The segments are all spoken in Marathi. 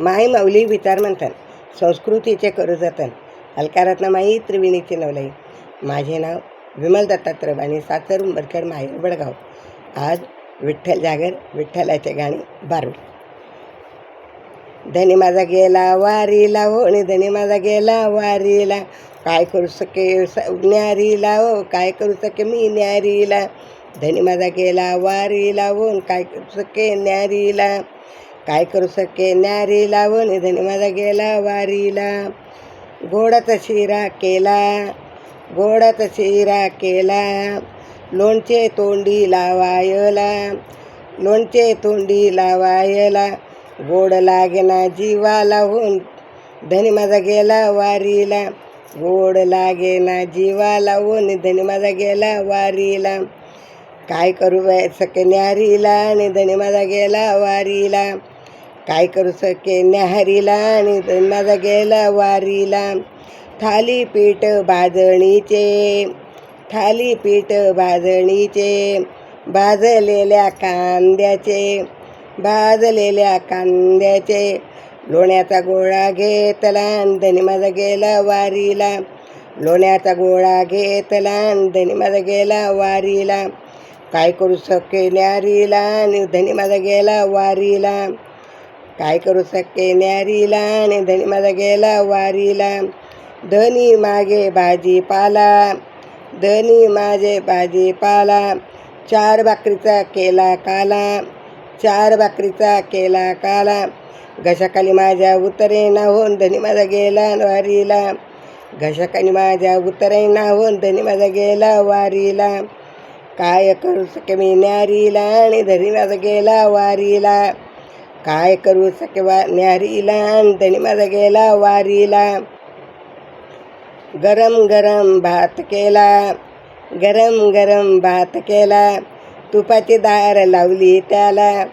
माई माऊली विचार मंथन संस्कृतीचे करू जतन अलकारत्न माई त्रिवेणीचे नवलाई. माझे नाव विमल दत्तात्रय आणि सासर उंबरखेड माहेर वडगाव. आज विठ्ठल जागर विठ्ठलाचे गाणे बारूड. धनी माझा गेला वारीला हो आणि धनी माझा गेला वारीला, काय करू सके न्यारीला हो, काय करू सके मी न्यारीला. धनी माझा गेला वारीला हो, काय करू सके न्यारीला, काय करू सके न्यारीला हो आणि धनी माझा गेला वारीला. गोडाचा शिरा केला, गोडाचा शिरा केला, लोणचे तोंडी लावायला, लोणचे तोंडी लावायला, गोड लागेना जीवाला होऊन धनी माझा गेला वारीला, गोड लागेना जीवाला होऊन धनी माझा गेला वारीला. काय करू सके न्यारीला आणि धनी माझा गेला वारीला, काय करू सके न्याहारीला आणि धनी माझा गेला वारीला. थालीपीठ भाजणीचे, थालीपीठ भाजणीचे, भाजलेल्या कांद्याचे, भाजलेल्या कांद्याचे, लोण्याचा गोळा घेतला धनी माझा गेला वारीला, लोण्याचा गोळा घेतला धनी माझा गेला वारीला. काय करू सके न्यारीला आणि धनी माझा गेला वारीला, काय करू सके न्यारीला आणि धनी माझा गेला वारीला. धनी मागे भाजीपाला, धनी माझे भाजीपाला, चार भाकरीचा केला काला, चार भाकरीचा केला काला. घशाखाली माझ्या उतरेना होऊन धनी माझा गेला वारीला, घशाखाली माझ्या उतरेना होऊन धनी माझा गेला वारीला. काय करू सके मी न्यारीला आणि धनी माझा गेला वारीला, काय करू सके न्यारीला आणि धनी माझा गेला वारीला. गरम गरम भात केला, गरम गरम भात केला, तुपाची दार लावली त्याला,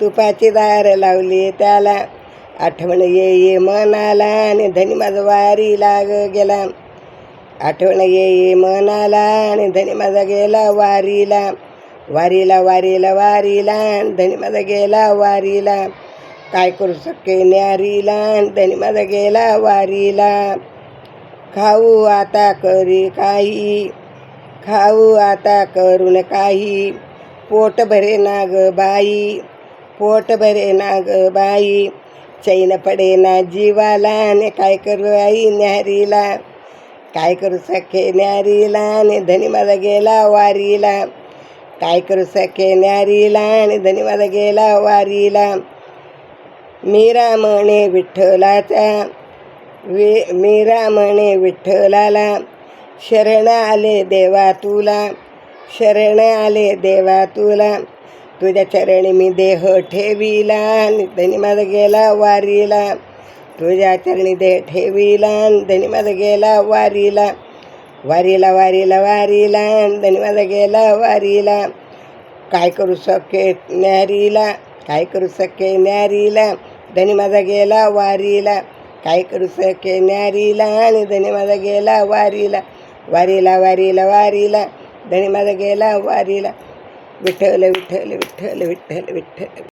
तुपाची दार लावली त्याला. आठवण ये मनाला आणि धनी माझा वारीला गेला, आठवण ये मनाला आणि धनी माझा गेला वारीला, वारीला वारीला वारीला आणि धनी माझा गेला वारीला. काय करू सके न्यारीला आणि धनी माझा गेला वारीला. खाऊ आता करी काही, खाऊ आता करून काही, पोट भरे ना ग बाई, पोट भरे ना ग बाई. चैन पडे ना जीवाला आणि काय करू आई न्यारीला, काय करू सके न्यारीला आणि धनी माझा गेला वारीला, काय करू सके न्यारीला आणि धनी माझा गेला वारीला. मीरा म्हणे विठ्ठलाचा, मीरा म्हणे विठ्ठलाला, शरण आले देवा तुला, शरण आले देवा तुला. तुझ्या चरणी मी देह ठेविला आणि धनी माझा गेला वारीला, तुझ्या चरणी देह ठेविला आणि धनी माझा गेला वारीला, वारीला वारीला वारीला आणि धनी माझा गेला वारीला. काय करू सके न्यारीला, काय करू सके न्यारीला, धनी माझा गेला वारीला, काय करू सके न्यारीला आणि धनी माझा गेला वारीला, वारीला वारीला वारीला धनी माझा गेला वारीला. विठ्ठल विठ्ठल विठ्ठल विठ्ठल विठ्ठल.